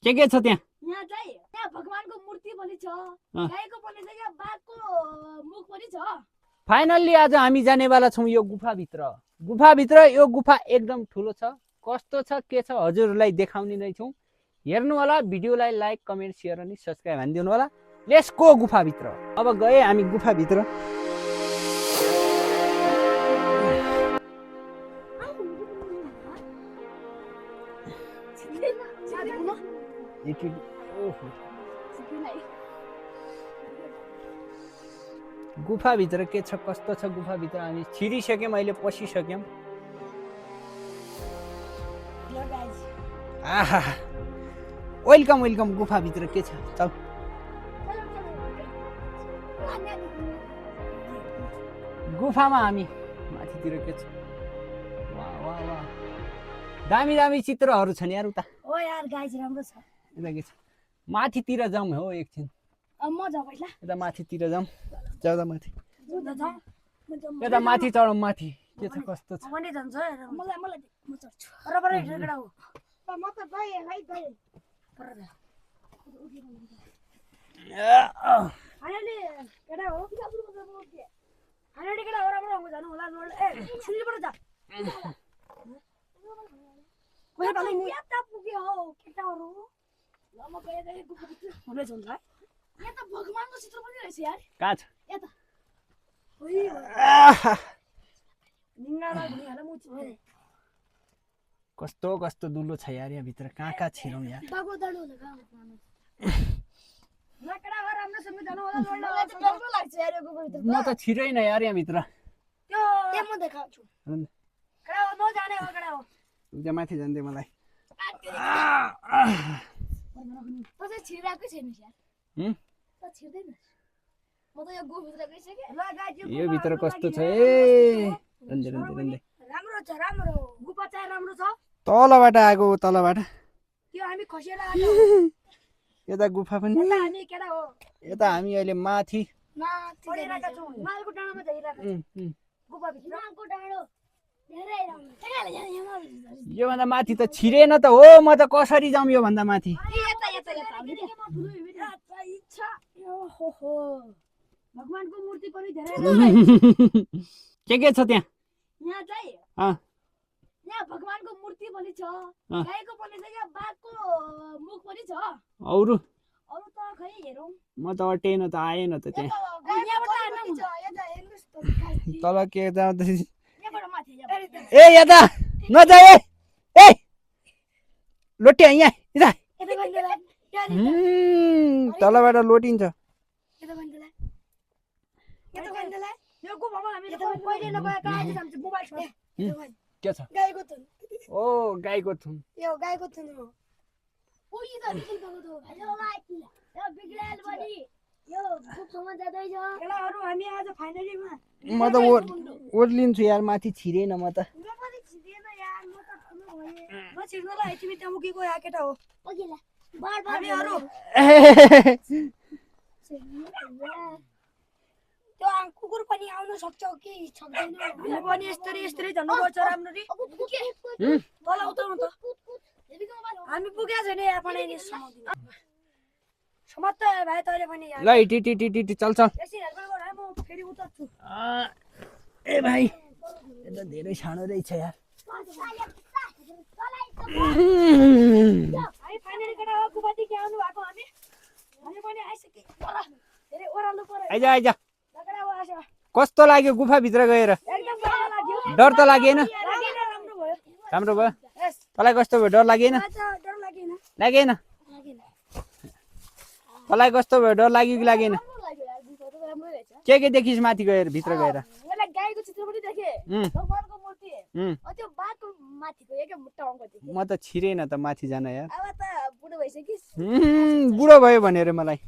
के छ त्यहाँ? यहाँ चाहिँ त्यहाँ भगवानको मूर्ति पनि छ, गाईको पनि छ, यहाँ बाघको मुख पनि छ। फाइनल्ली आज हामी जानेवाला छौँ यो गुफाभित्र। गुफाभित्र यो गुफा एकदम ठुलो छ। कस्तो छ के छ हजुरहरूलाई देखाउने नै छौँ। हेर्नु होला, भिडियोलाई लाइक कमेन्ट सेयर अनि सब्स्क्राइब हानिदिनु होला। लेट्स गो गुफाभित्र। अब गए हामी गुफाभित्र। गुफाभित्र के छ कस्तो छ गुफाभित्र हामी छिरिसक्यौँ, अहिले पसिसक्यौँ। आहा वेलकम वेलकम। गुफाभित्र के छ चल। गुफामा हामी माथितिर के छ? वाह वाह वाह, दामी दामी चित्रहरू छन् यार। उता हो यार गाइज राम्रो छ। यता के छ? माथितिर जाउँ हो एकछिन। म जाऊ पहिला। यता माथितिर जाउँ। जाउँदा माथि यता माथि चढौँ। माथि के छ कस्तो छ? मलाई मलाई म चढ्छु। बराबर हेरेर हो। म त गए है गए। हानेले केटा हो। हानेले केटा हो राम्रो हो जानु होला रोड। ए सुनिबाट जा। कोही पनि नि यता पुग्यो हो केटाहरु। ल म गए गए गुफाभित्र हुने छ है। यहाँ त भगवानको चित्र पनि रहेछ यार। कहाँ छ? यता। कस्तो कस्तो दुलो छ यार यहाँ भित्र। कहाँ कहाँ छिरौँ यार। म त छिरैन यार यहाँ भित्र। त्यहाँ माथि जान्दै मलाई। यो भित्र कस्तो छ? ए राम्रो छ राम्रो। गुफा चाहिँ राम्रो छ। तलबाट आएको तलबाट। त्यो हामी खसेर आएको। यता गुफा पनि। हामी केटा हो। यता हामी अहिले माथि पढिरहेका छौँ। हिमालको डाँडामा जाइरहेका छौँ। गुफाभित्र हिमालको डाँडो धेरै राम्रो। योभन्दा माथि त छिरेन त हो। म त कसरी जाउँ यो भन्दा माथि? भगवानको मूर्ति पनि धेरै के छ त्यहाँ? यहाँ चाहिँ यहाँ भगवानको मूर्ति पनि छ, गाईको पनि छ, यहाँ बाघको मुख पनि छ। अरु अरु त खै हेरौँ। म त अटेन त आएन त त्यहाँ। तल के जाँदा ए यता नजा। ए लोटे यहाँ यता। तलबाट लोटिन्छ। के छ? गाईको थुन। ओ गाईको थुन। यो गाईको थुन हो। ओ यो त बिग्रेको थियो। हेलो गाइस, यो बिग्रेल बडी यो गुफामा जाँदै छ। केटाहरु हामी आज फाइनलीमा म त ओर्लिन्छु यार। माथि छिरेन म त। म पनि छिरेन यार। म त ठुलो भए। म छिर्नलाई तिमी त्यहाँ मुकेको या केटा हो। ओकेला बार बार हामीहरु त्यो कुकुर पनि आउन सक्छ कि सक्दैन? हामी पनि यस्तरी झन्नुपर्छ राम्ररी। तल उत्रौँ त। हामी पुगेका छैन यहाँ पनि नि समात्त भाइ तैले पनि यहाँ। ल टिटी चल चल। एकछिन हेल्प गर है, म फेरि उतर्छु। ए भाइ यो त धेरै सानो रहेछ यार। हामी फाइनली केटा हो गुफादेखि आउनु भएको। हामी पनि आइसके। धेरै ओह्रालो पर्यो। आइज आइज। केटा हो आछ। कस्तो लाग्यो गुफाभित्र गएर? एकदम राम्रो लाग्यो। डर त लागेन? राम्रो भयो। राम्रो भयो। तँलाई कस्तो भयो? डर लागेन? डर लागेन। लागेन? तँलाई कस्तो भयो? डर लाग्यो कि लागेन? के देखिस् माथि गएर भित्र गएर? मलाई गाईको चित्र पनि देखे। भगवानको मूर्ति। त्यो बाघको माथिको एकै मुट्टा अङ्क देखे। म त छिरेन त माथि जान यार। अब त बुढो भइसकिस्। बुढो भयो भनेर मलाई।